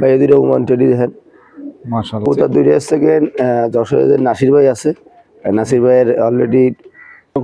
ভাই এই দুটো ওমান টেডি দেখেন মাশাআল্লাহ। কবুতর দুইটা সেকেন্ড যশোরের নাসির ভাই আছে। নাসির ভাইয়ের অলরেডি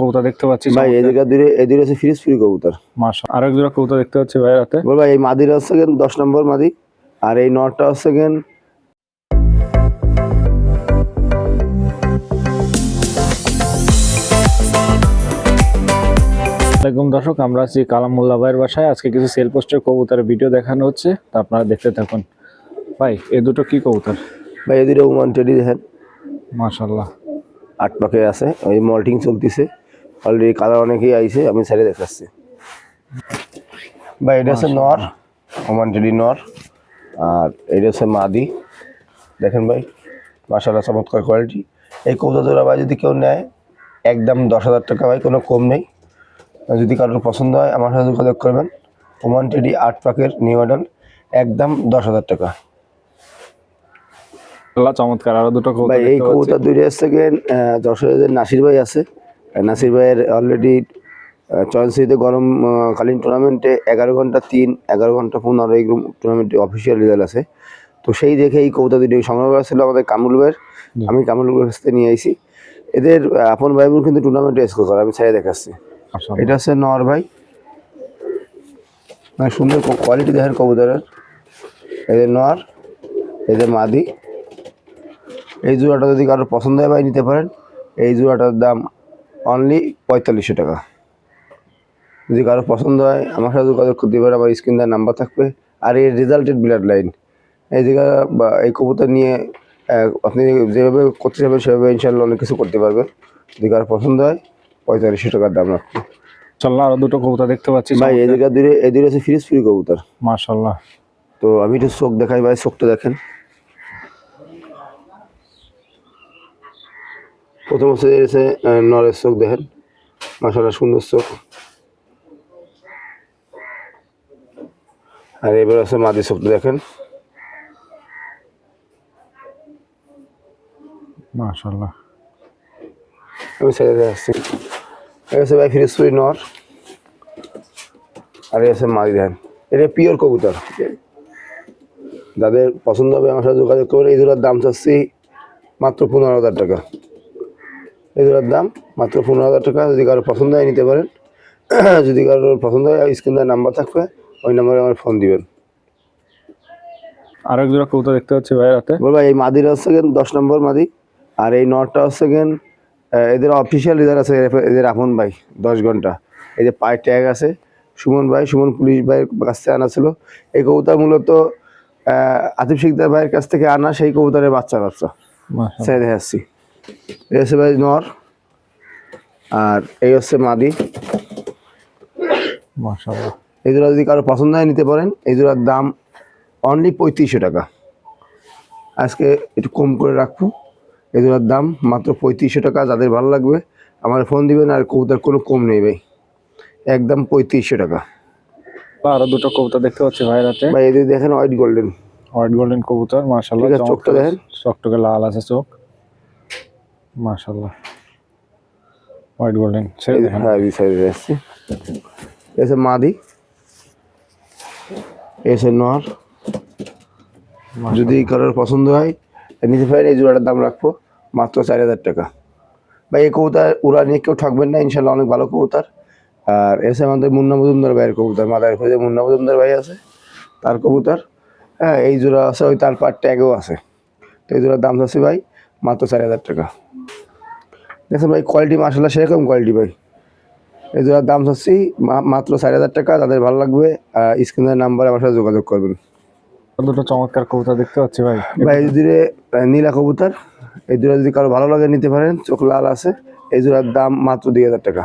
কবুতর দেখতে পাচ্ছি ভাই এই চমৎকার। জায়গা এই দুটো হচ্ছে ফ্রি কবুতর। মাশাআল্লাহ। আরেক জোড়া কবুতর দেখতে পাচ্ছি ভাই রাতে। বল ভাই এই মাদির হচ্ছে 10 নম্বর মাদি, আর এই নটটা হচ্ছে আসসালামু দর্শক, আমরা আছি কালাম মোল্লা ভাইয়ের বাসায়। আজকে কিছু সেল পোস্টের কবুতরের ভিডিও দেখানো হচ্ছে, তা আপনারা দেখতে থাকুন। ভাই এই দুটো কি কবুতর? ভাই এই দুটো ওমান টেডি দেখেন মাশাআল্লাহ। 8 পাকে আছে, ওই মল্টিং চলতেছে অলরেডি, কালার অনেকেই আইছে, আমি সাইডে দেখাচ্ছি। ভাই এটা হচ্ছে নর, ওমান টেডি নর, আর এটা হচ্ছে মাদি। দেখেন ভাই মাশাআল্লাহ চমৎকার কোয়ালিটি। এই কবুতর জোড়া ভাই যদি কেউ নেয় একদম 10,000 টাকা, ভাই কোনো কম নেই। যদি কারোর পছন্দ হয় আমার সাথে যোগাযোগ করবেন। ওমান টেডি 8 পাকের নিউ মডেল, একদম 10,000 টাকা। আল্লাহ চমৎকার। আরো দুটো কবুতর ভাই এই দেখতে পাচ্ছি। কবুতর দুইটা সেকেন্ড যশোরের নাসির ভাই আছে। নাসির ভাইয়ের অলরেডি চয়নসিতে গরম কালীন টুর্নামেন্টে 11 ঘন্টা 3, 11 ঘন্টা 15 এই টুর্নামেন্টে অফিসিয়াল রেজাল্ট আছে। তো সেই দেখে এই কবুতর দুটি সংগ্রহ করা ছিল আমাদের কামরুল ভাইয়ের। আমি কামরুল ভাইয়ের কাছ থেকে নিয়ে আইছি। এদের আপন ভাই বোন কিন্তু টুর্নামেন্টে স্কোর করে, আমি ছাড়িয়ে দেখাচ্ছি। এটা হচ্ছে নর ভাই, মানে সুন্দর কোয়ালিটি দেখেন কবুতরের। এদের নর, এদের মাদি। এই জোড়াটা যদি কারোর পছন্দ হয় ভাই নিতে পারেন। এই জোড়াটার দাম অনলি 4500 টাকা। যদি কারো পছন্দ হয় আমার সাথে যোগাযোগ করতে পারে, আমার স্ক্রিন দেওয়ার নাম্বার থাকবে। আর এই রেজাল্টেড ব্লাড লাইন এই জায়গা বা এই কবুতর নিয়ে আপনি যেভাবে করতে চাইবেন সেভাবে ইনশাল্লাহ অনেক কিছু করতে পারবেন। যদি কারো পছন্দ হয় 4500 টাকার দাম রাখবো। চল্লা আরো দুটো কবুতর দেখতে পাচ্ছি ভাই এই জায়গা এই দুটো হচ্ছে ফ্রি কবুতর। মাশাআল্লাহ। তো আমি একটু চোখ দেখাই ভাই, চোখটা দেখেন। প্রথম হচ্ছে নরের চোখ দেখেন, মাশাআল্লাহ সুন্দর চোখ। আর এবার আছে মাদি চোখটা দেখেন। মাশাআল্লাহ। আমি ছেড়ে আসছি। এই হচ্ছে ভাই ফিরোজপুরি নর, আর এই হচ্ছে মাদি দেখেন। এটা পিওর কবুতর, যাদের পছন্দ হবে আমার সাথে যোগাযোগ করবেন। এই জোড়ার দাম চাচ্ছি মাত্র 15,000 টাকা। এই জোড়ার দাম মাত্র 15,000 টাকা। যদি কারোর পছন্দ হয় নিতে পারেন। যদি কারোর পছন্দ হয় স্ক্রিনে নাম্বার থাকবে, ওই নাম্বারে আমার ফোন দিবেন। আরেক জোড়া কবুতর দেখতে পাচ্ছি ভাই রাতে। বল ভাই এই মাদির হচ্ছে 10 নম্বর মাদি, আর এই নটটা হচ্ছে এদের অফিসিয়াল রেজাল্ট আছে। এদের আপন ভাই 10 ঘন্টা, এই যে পায়ের ট্যাগ আছে। সুমন ভাই, সুমন পুলিশ ভাইয়ের কাছ থেকে আনা ছিল। এই কবুতর মূলত আতিফ শিকদার ভাইয়ের কাছ থেকে আনা, সেই কবুতরের বাচ্চা ছেড়ে দেখে আসছি। এই হচ্ছে ভাই নর, আর এই হচ্ছে মাদি। মাশাআল্লাহ। এই জোড়া যদি কারো পছন্দ হয় নিতে পারেন। এই জোড়ার দাম অনলি 3500 টাকা। আজকে একটু কম করে রাখবো। এই জোড়ার দাম মাত্র 3500 টাকা। যাদের ভালো লাগবে আমার ফোন দিবেন। আর কবুতর কোনো কম নেই ভাই, একদম 3500 টাকা। আরো দুটো কবুতর দেখতে পাচ্ছি ভাই রাতে। ভাই এদের দেখেন হোয়াইট গোল্ডেন, হোয়াইট গোল্ডেন কবুতর। মাশাআল্লাহ। ঠিক আছে, চোখটা দেখেন। চকটকে লাল আছে চোখ। মাশাআল্লাহ। হোয়াইট গোল্ডেন ছেড়ে দেখেন। হ্যাঁ এই সাইডে আসছে। এসে মাদি, এসে নর। যদি কারোর পছন্দ হয় নিতে পারেন। এই জোড়াটার দাম রাখবো মাত্র 4000 টাকা। ভাই এই কবুতর উড়া নিয়ে কেউ ঠকবেন না, ইনশাল্লাহ অনেক ভালো কবুতর। আর এসে আমাদের মুন্না মজুমদার ভাইয়ের কবুতর, মাদার খোঁজে মুন্না মজুমদার ভাই আছে, তার কবুতর। হ্যাঁ এই জোড়া আছে, ওই তার পার ট্যাগও আছে। তো এই জোড়ার দাম আছে ভাই মাত্র 4000 টাকা। দেখছেন ভাই কোয়ালিটি মাশাআল্লাহ সেরকম কোয়ালিটি ভাই। এই জোড়ার দাম চাচ্ছি মাত্র 4000 টাকা। যাদের ভালো লাগবে স্ক্রিনের নাম্বারে আমার সাথে যোগাযোগ করবেন। দুটো চমৎকার কবুতর দেখতে পাচ্ছি ভাই। ভাই এই দুটো নীলা কবুতর, এই দুটো যদি কারো ভালো লাগে নিতে পারেন। চোখ লাল আছে। এই জোড়ার দাম মাত্র 2000 টাকা,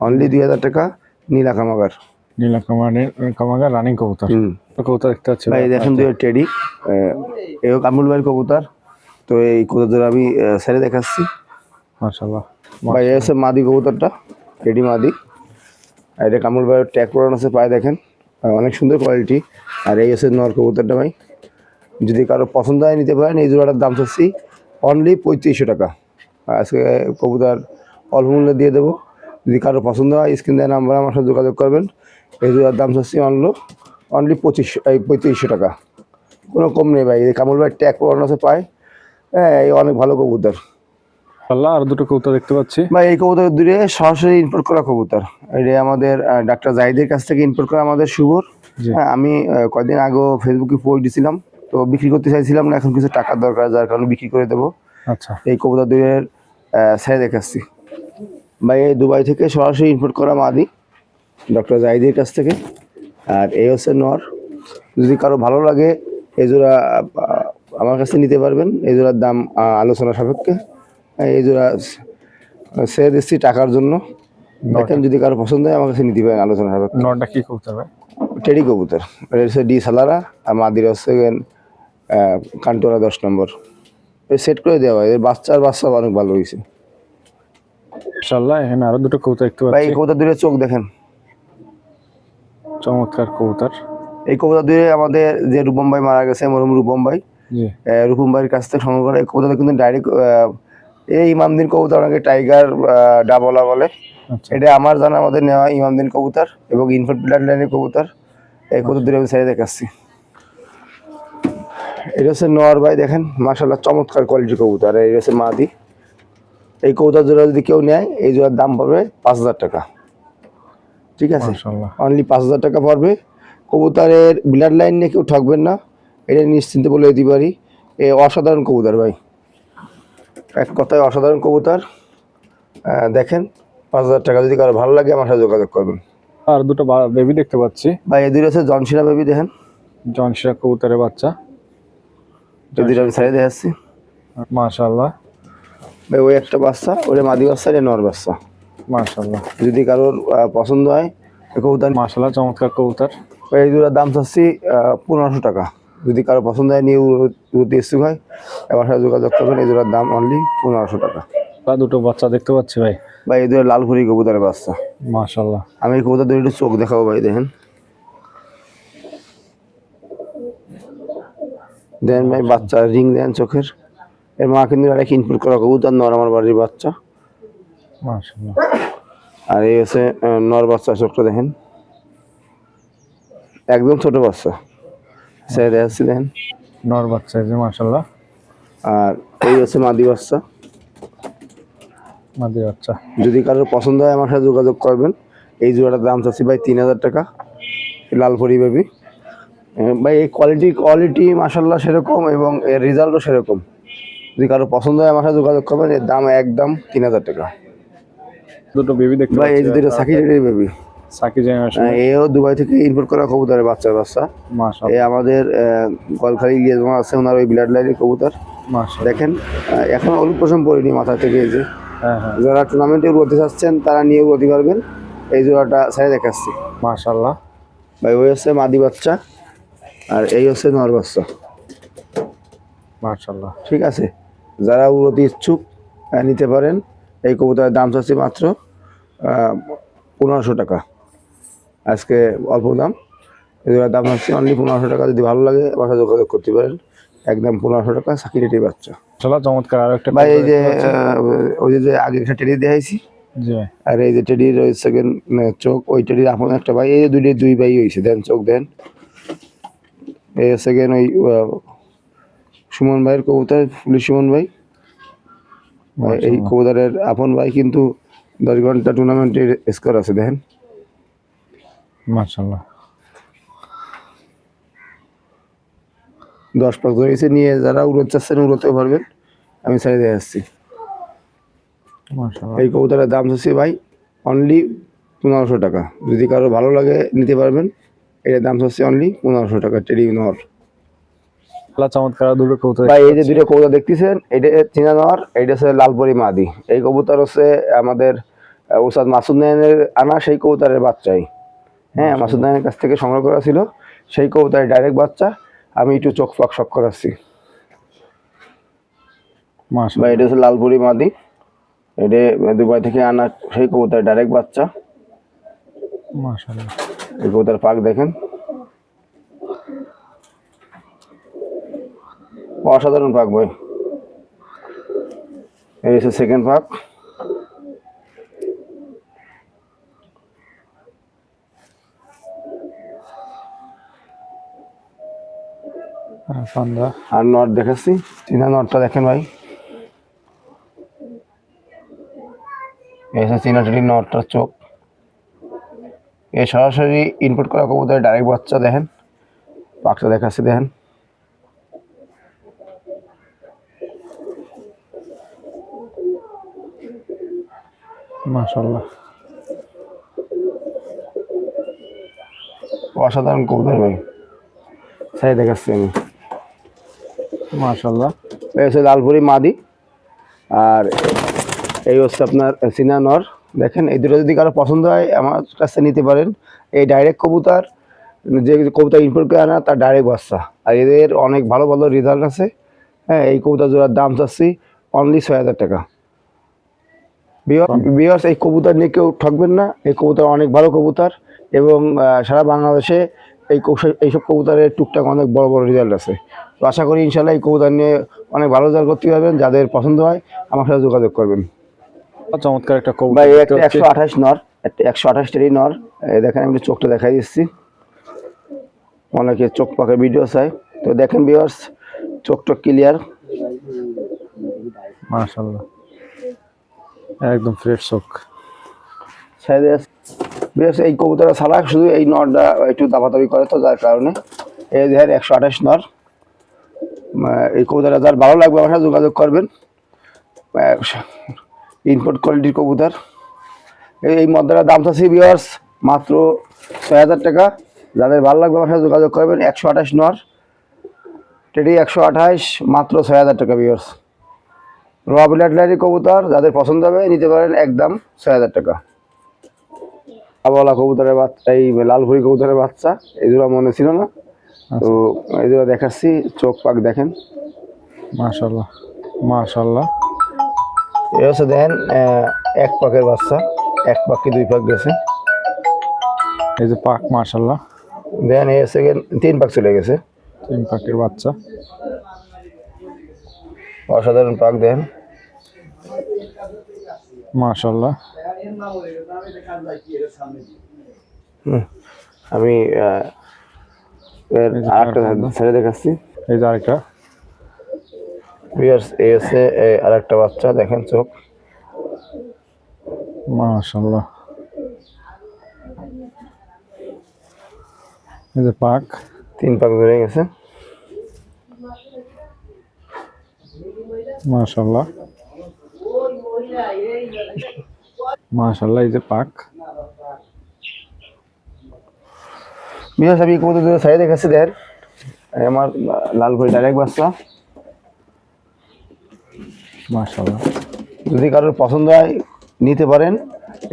অনলি 2000 টাকা। নীলা কামাগার, নীলা কামাগার রানিং কবুতর। কবুতর দেখতে পাচ্ছি ভাই দেখেন দুটো টেডি। এও কামরুল ভাইয়ের কবুতর। তো এই কবুতর আমি ছেড়ে দেখাচ্ছি। মাশাআল্লাহ। ভাই এই হচ্ছে মাদি কবুতরটা, টেডি মাদি। আর এটা কামরুল ভাইয়ের ট্যাগ করানো আছে পায়ে দেখেন, অনেক সুন্দর কোয়ালিটি। আর এই হচ্ছে নর কবুতরটা ভাই। যদি কারো পছন্দ হয় নিতে পারেন। এই জোড়াটার দাম চাচ্ছি অনলি 3500 টাকা। আজকে কবুতর অল্প মূল্যে দিয়ে দেবো। যদি কারো পছন্দ হয় স্ক্রিনে নাম্বার আমার সাথে যোগাযোগ করবেন। এই জোড়ার দাম চাচ্ছি অনলি 3500 টাকা। কোনো কম নেই ভাই, এই কামল ভাই ট্যাগ পড়ানো আছে পায়। হ্যাঁ, এই অনেক ভালো কবুতর মাশাআল্লাহ, আর দুটো কবুতর দেখতে পাচ্ছি। ভাই। এই কবুতর দূরে সরাসরি ইম্পোর্ট করা কবুতর। এটা আমাদের ডাক্তার জাহিদের কাছ থেকে ইম্পোর্ট করা আমাদের শুভর। জি। হ্যাঁ, আমি কয়েকদিন আগেও ফেসবুকে পোস্ট দিছিলাম, তো বিক্রি করতে চাইছিলাম না, এখন কিছু টাকার দরকার, যার কারণে বিক্রি করে দেবো। আচ্ছা, এই কবুতর দূরের ছেড়ে দেখাচ্ছি ভাই। এই দুবাই থেকে সরাসরি ইম্পোর্ট করা মাদি ডক্টর জাহিদের কাছ থেকে। আর এই হচ্ছে নর। যদি কারো ভালো লাগে এই জোড়া আমার কাছে নিতে পারবেন। এই জোড়ার দাম আলোচনা সাপেক্ষে। এই জোড়া ছেড়ে দিচ্ছি টাকার জন্য। দেখেন যদি কারো পছন্দ হয় আমার কাছে নিতে পারেন আলোচনা সাপেক্ষে। নরটা কি কবুতর ভাই? টেডি কবুতর, এটা হচ্ছে ডি সালারা, আর মাদির হচ্ছে কান্টোরা 10 নম্বর। সেট করে দেওয়া হয়, এর বাচ্চা অনেক ভালো হয়েছে মাশাআল্লাহ, এখানে আরো দুটো কবুতর দেখতে ভাই। পাচ্ছি। এই কবুতর দুটো চোখ দেখেন, চমৎকার কবুতর। এই কবুতর দুটো আমাদের যে রূপম ভাই মারা গেছে, মরহুম রূপম ভাই, জি। রূপম ভাইয়ের কাছ থেকে সংগ্রহ করা এই কবুতর কিন্তু ডাইরেক্ট এই ইমামদিন কবুতর, অনেকে টাইগার ডাবলা বলে। আচ্ছা, এটা আমার জানা আমাদের নেওয়া ইমামদিন কবুতর এবং ইনফার্ট ব্লাড লাইনের কবুতর। এই কবুতর দুটো আমি ছেড়ে দেখাচ্ছি। এটা হচ্ছে নর ভাই, দেখেন মাশাআল্লাহ চমৎকার কোয়ালিটির কবুতর। আর এই হচ্ছে মাদি। এই কবুতর জোড়া যদি কেউ নেয় এই জোড়ার দাম পড়বে 5,000 টাকা। ঠিক আছে, মাশাআল্লাহ। অনলি 5,000 টাকা পড়বে। কবুতরের ব্লাড লাইন নিয়ে কেউ ঠকবেন না, এটা নিশ্চিন্তে বলে দিতে পারি। এ অসাধারণ কবুতর ভাই, এক কথায় অসাধারণ কবুতর। দেখেন 5,000 টাকা, যদি কারো ভালো লাগে আমার সাথে যোগাযোগ করবেন। আর দুটো বেবি দেখতে পাচ্ছি। ভাই এই দুটো হচ্ছে জনসিরা বেবি, দেখেন জনশিরা কবুতরের বাচ্চা। এই দুটো আমি ছেড়ে দেখাচ্ছি মাশাআল্লাহ, ভাই। ওই একটা বাচ্চা, ওটা মাদি বাচ্চা, এটা নর বাচ্চা। মাশাআল্লাহ, যদি কারোর পছন্দ হয় এই কবুতর। মাশাআল্লাহ, চমৎকার কবুতর। এই দুটোর দাম চাচ্ছি 1500 টাকা। যদি কারো পছন্দ হয় নিয়ে উড়তে ইচ্ছুক হয় আমার সাথে যোগাযোগ করবেন। এই দুটোর দাম অনলি 1500 টাকা। আর দুটো বাচ্চা দেখতে পাচ্ছি ভাই। ভাই এই দুটো লালপুরি কবুতরের বাচ্চা। মাশাআল্লাহ, আমি এই কবুতর দুটো একটু চোখ দেখাবো ভাই, দেখেন দেন ভাই, বাচ্চা রিং দেন চোখের। এর মা কিন্তু একটা ইনপুট করা কবুতর, নর আমার বাড়ির বাচ্চা। মাশাআল্লাহ, আর এই হচ্ছে নর বাচ্চা, চোখটা দেখেন একদম ছোট বাচ্চা, ছেড়ে দেখাচ্ছি দেখেন। নর বাচ্চা এই যে মাশাআল্লাহ, আর এই হচ্ছে মাদি বাচ্চা। মাদি বাচ্চা। যদি কারোর পছন্দ হয় আমার সাথে যোগাযোগ করবেন। এই জোড়াটার দাম চাচ্ছি ভাই 3,000 টাকা। লালপুরি বেবি ভাই, এই কোয়ালিটি মাশাআল্লাহ সেরকম এবং এর রেজাল্টও সেরকম। যদি কারো পছন্দ হয় আমার সাথে যোগাযোগ করবেন। এর দাম একদম 3,000 টাকা। দুটো বেবি দেখতে ভাই এই পাচ্ছি। যে দুটো সাকিরের বেবি, সাকি জেনারেশন। এও দুবাই থেকে ইম্পোর্ট করা কবুতরের বাচ্চা। মাশাআল্লাহ, এই আমাদের গোয়ালখালী ইলিয়াস মামা আছে, ওনার ওই ব্লাড লাইনের কবুতর। মাশাআল্লাহ। দেখেন এখন অনুপ্রশম পড়েনি মাথা থেকে। এই যে হ্যাঁ হ্যাঁ, যারা টুর্নামেন্টে উড়তে চাচ্ছেন তারা নিয়ে উড়তে পারবেন। এই জোড়াটা ছেড়ে দেখাচ্ছি মাশাআল্লাহ, ভাই। ওই হচ্ছে মাদি বাচ্চা আর এই হচ্ছে নর বাচ্চা। মাশাআল্লাহ, ঠিক আছে, যারা উড়তে ইচ্ছুক নিতে পারেন। এই কবুতরের দাম চাচ্ছি মাত্র 1500 টাকা। আজকে অল্প দাম, এগুলোর দাম হচ্ছে অনলি 1500 টাকা। যদি ভালো লাগে আমার সাথে যোগাযোগ করতে পারেন। একদম 1500 টাকা সাকিরেটি বাচ্চা। মাশাআল্লাহ, চমৎকার। আর একটা ভাই এই যে ওই যে আগে একটা টেডি দেখাইছি, জি ভাই, আর এই যে টেডির ওই সেকেন্ড চোখ, ওই টেডির আপন একটা ভাই। এই যে দুই ভাই হয়েছে, দেন চোখ দেন। এই সেকেন্ড ওই সুমন ভাইয়ের কবুতর, পুলিশ সুমন ভাই। এই কবুতরের আপন ভাই, কিন্তু 10 ঘন্টা টুর্নামেন্টের স্কোর আছে দেখেন। মাশাআল্লাহ, 10 পাক ধরেছে, নিয়ে যারা উড়তে চাচ্ছেন উড়তেও পারবেন। আমি ছেড়ে দিয়ে আসছি। মাশাআল্লাহ, এই কবুতরের দাম হচ্ছে ভাই অনলি 1500 টাকা। যদি কারো ভালো লাগে নিতে পারবেন। এটার দাম হচ্ছে অনলি 1500 টাকা। টেডি নর চমৎকার। আর দুটো কবুতর ভাই। এই যে দুটো কবুতর দেখতেছেন, এটা চীনা নর, এইটা হচ্ছে লালপরি মাদি। এই কবুতর হচ্ছে আমাদের উস্তাদ মাসুদ নাইনের আনা সেই কবুতরের বাচ্চাই। হ্যাঁ, মাসুদ নাইনের কাছ থেকে সংগ্রহ করা ছিল সেই কবুতরের ডাইরেক্ট বাচ্চা। আমি একটু চোখ ফাঁক শখ করাচ্ছি ভাই। মাশাআল্লাহ, এটা হচ্ছে লালপুরি মাদি, এটা দুবাই থেকে আনা সেই কবুতরের ডাইরেক্ট বাচ্চা। মাশাআল্লাহ, এই কবুতর পাক দেখেন, অসাধারণ পাক ভাই। এই হচ্ছে সেকেন্ড পাক। পান্ডা। আর নট দেখাচ্ছি, চীনা নটটা দেখেন ভাই, এই হচ্ছে চীনা টেডি নটটার চোখ। এ সরাসরি ইনপুট করা কবুতরের ডাইরেক্ট বাচ্চা। দেখেন পাকটা দেখাচ্ছি, দেখেন মাশাআল্লাহ, অসাধারণ কবুতর ভাই, সাই দেখাচ্ছি আমি। মাশাআল্লাহ। এই হচ্ছে লালপুরি মাদি, আর এই হচ্ছে আপনার চীনা নর। দেখেন এই দুটো যদি কারো পছন্দ হয় আমার কাছে নিতে পারেন। এই ডাইরেক্ট কবুতর, যে কবুতর ইনপুট করে আনা তার ডাইরেক্ট বাচ্চা, আর এদের অনেক ভালো ভালো রেজাল্ট আছে। হ্যাঁ, এই কবুতর জোড়ার দাম চাচ্ছি অনলি 6,000 টাকা। ভিউয়ার্স, এই কবুতর নিয়ে কেউ ঠকবেন না, এই কবুতর অনেক ভালো কবুতর, এবং সারা বাংলাদেশে এইসব কবুতরের টুকটাক অনেক বড় বড় রেজাল্ট আছে। তো আশা করি ইনশাল্লাহ এই কবুতর নিয়ে অনেক ভালো রেজাল্ট করতে পারবেন। যাদের পছন্দ হয় আমার সাথে যোগাযোগ করবেন। চমৎকার একটা কবুতর। ভাই একটা 128 নর, একটা 128 টেরি নর। এই দেখেন আমি চোখটা দেখাই দিচ্ছি, অনেকে চোখ পাকে ভিডিও চাই, তো দেখেন ভিউয়ার্স চোখটা ক্লিয়ার। মাশাআল্লাহ, একদম ফ্রেশ চোখ। বেশ, এই কবুতরা ছাড়া শুধু এই নরটা একটু দাবাদাবি করে, তো যার কারণে এই দেখেন 128 নর। এই কবুতরটা যার ভালো লাগবে আমার সাথে যোগাযোগ করবেন। ইনপুট কোয়ালিটির কবুতর। এই মদ্দাটার দাম চাচ্ছি ভিউয়ার্স মাত্র 6,000 টাকা। যাদের ভালো লাগবে আমার সাথে যোগাযোগ করবেন। 128 নর টেডি, 128, মাত্র 6,000 টাকা ভিউয়ার্স। র ব্লাড লাইনের কবুতর, যাদের পছন্দ হবে নিতে পারেন, একদম 6,000 টাকা। আবলা কবুতরের বাচ্চা, এই লালপুরি কবুতরের বাচ্চা, এগুলো মনে ছিল না, তো এগুলো দেখাচ্ছি। চোখ পাক দেখেন, মাশাআল্লাহ মাশাআল্লাহ। এ হচ্ছে দেখেন এক পাকের বাচ্চা, এক পাক কি দুই পাক গেছে। এই যে পাক, মাশাআল্লাহ। দেখেন এই হচ্ছে 3 পাক চলে গেছে, 3 পাকের বাচ্চা। অসাধারণ পাক দেখেন, মাশাআল্লাহ। আমি আরেকটা ছেড়ে দেখাচ্ছি। এই যে আরেকটা। এই হচ্ছে আরেকটা বাচ্চা, দেখেন চোখ, মাশাআল্লাহ। এই যে পাক, 3 পাক ধরে গেছে, মাশাআল্লাহ মাশাআল্লাহ। এই যে পাক। আমি কবুতর দুটো ছেড়ে দেখাচ্ছি। দেখেন আমার লালপুরি ডাইরেক্ট বাচ্চা, মাশাআল্লাহ। যদি কারোর পছন্দ হয় নিতে পারেন।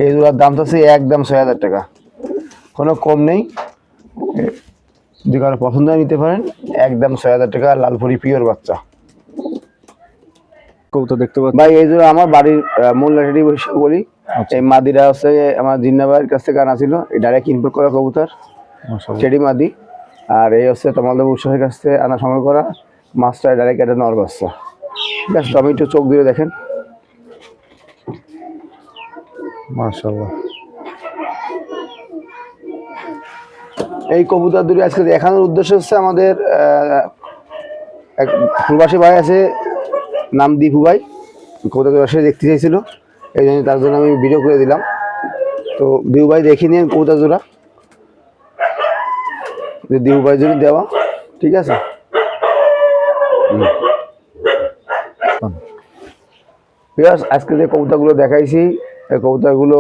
এই জোড়ার দাম তো একদম 6,000 টাকা, কোনো কম নেই। যদি কারোর পছন্দ হয় নিতে পারেন, একদম 6,000 টাকা। লালপুরি পিওর বাচ্চা কবুতর দেখতে পাচ্ছি ভাই। এই জোড়া আমার বাড়ির মূল লাঠি বলি। এই মাদিরা হচ্ছে আমার জিন্না ভাইয়ের কাছ থেকে আনা ছিল, এই ডাইরেক্ট ইনপুট করা কবুতর, মাশাআল্লাহ। টেডি মাদি। আর এই হচ্ছে তোমাদের উৎসবের কাছ থেকে আনা সংগ্রহ করা মাছটা, ডাইরেক্ট একটা নর বাচ্চা। ঠিক আছে, টমেটো চোখ দিয়ে দেখেন, মাশাআল্লাহ। এই কবুতর দুটো আজকে দেখানোর উদ্দেশ্য হচ্ছে আমাদের এক প্রবাসী ভাই আছে, নাম দীপু ভাই, কবুতর সে দেখতে চাইছিল, এই জন্য তার জন্য আমি ভিডিও করে দিলাম। তো দীপু ভাই দেখে নিন কবুতর জোড়া, দীপু ভাই জন্য দেওয়া। ঠিক আছে, আজকে যে কবুতরগুলো দেখাইছি, এই কবুতরগুলো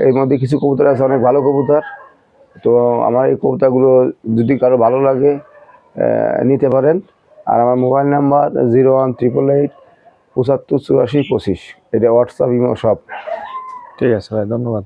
এর মধ্যে কিছু কবুতর আছে অনেক ভালো কবুতর। তো আমার এই কবুতরগুলো যদি কারো ভালো লাগে নিতে পারেন। আর আমার মোবাইল নাম্বার 0188 75 84 25, এটা হোয়াটসঅ্যাপ, ইমো সব। ঠিক আছে ভাই, ধন্যবাদ।